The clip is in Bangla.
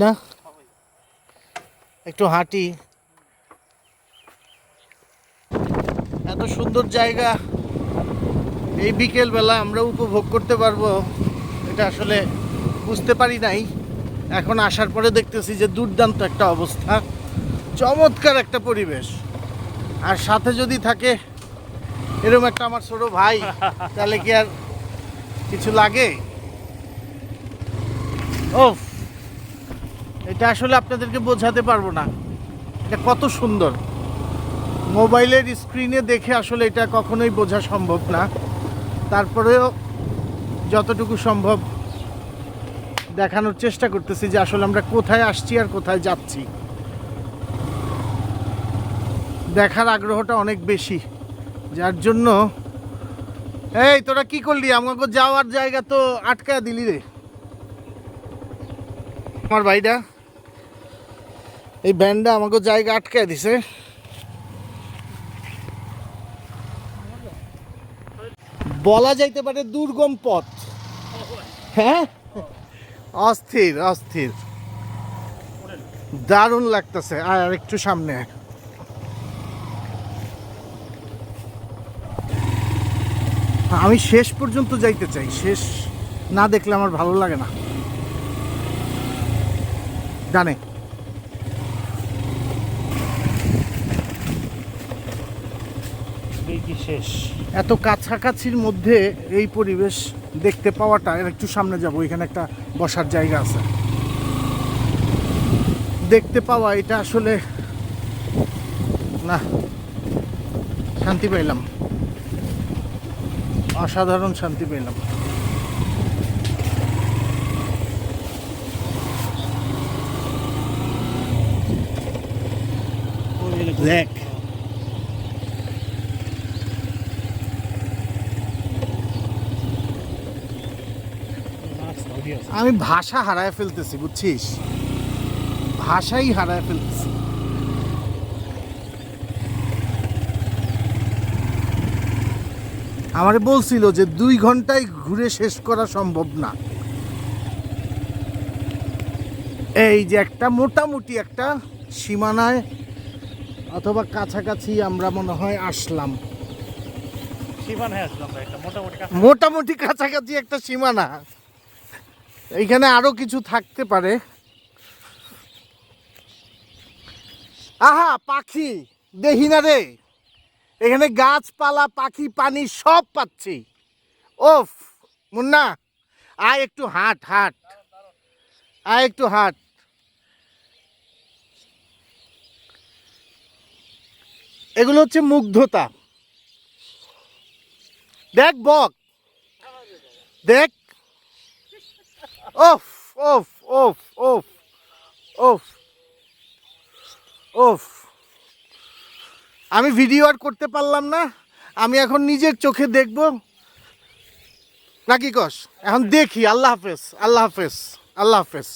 না একটু হাঁটি। এত সুন্দর জায়গা এই বিকেল বেলা আমরা উপভোগ করতে পারবো এটা আসলে বুঝতে পারি নাই। এখন আসার পরে দেখতেছি যে দুর্দান্ত একটা অবস্থা, চমৎকার একটা পরিবেশ। আর সাথে যদি থাকে এরকম একটা আমার ছোট ভাই তাহলে কি আর কিছু লাগে? ওফ, এটা আসলে আপনাদেরকে বোঝাতে পারবো না এটা কত সুন্দর। মোবাইলের স্ক্রিনে দেখে আসলে এটা কখনোই বোঝা সম্ভব না, তারপরেও যতটুকু সম্ভব দেখানোর চেষ্টা করতেছি যে আসলে আমরা কোথায় আসছি আর কোথায় যাচ্ছি। দেখার আগ্রহটা অনেক বেশি, যার জন্য এই তোরা কি করলি, আমাকে যাওয়ার জায়গা তো আটকায় দিলি রে। আমার ভাইটা এই ব্যান্ডটা আমাকে জায়গা আটকায় দিছে। বলা যাইতে পারে দুর্গম পথ। হ্যাঁ, অস্থির অস্থির, দারুণ লাগতেছে। আর একটু সামনে আমি শেষ পর্যন্ত যাইতে চাই, শেষ না দেখলে আমার ভালো লাগে না। জানে শেষ এত কাছাকাছির মধ্যে এই পরিবেশ দেখতে পাওয়াটা। একটু সামনে যাব, এখানে একটা বসার জায়গা আছে, দেখতে পাওয়া এটা আসলে না, শান্তি পাইলাম, অসাধারণ শান্তি পেলাম। দেখ আমি ভাষা হারায় ফেলতেছি, বুঝছিস, ভাষাই হারায় ফেলতেছি। আমারে বলছিল যে 2 ঘন্টায় ঘুরে শেষ করা সম্ভব না। এই যে একটা মোটামুটি একটা সীমানায় অথবা কাছাকাছি আমরা মনে হয় আসলাম। সীমানায় আসলাম একটা মোটামুটি কাছাকাছি একটা সীমানা। এইখানে আরো কিছু থাকতে পারে। আহা, পাখি দেখি না রে, এখানে গাছপালা পাখি পানি সব পাচ্ছি। ওফ মুন্না, আয় একটু হাঁট হাঁট, আয় একটু হাঁট। এগুলো হচ্ছে মুগ্ধতা। দেখ বক, দেখ, ওফ ওফ ওফ ওফ ওফ ওফ। আমি ভিডিও আর করতে পারলাম না, আমি এখন নিজের চোখে দেখব নাকি কস, এখন দেখি। আল্লাহ হাফেজ, আল্লাহ হাফেজ, আল্লাহ হাফেজ।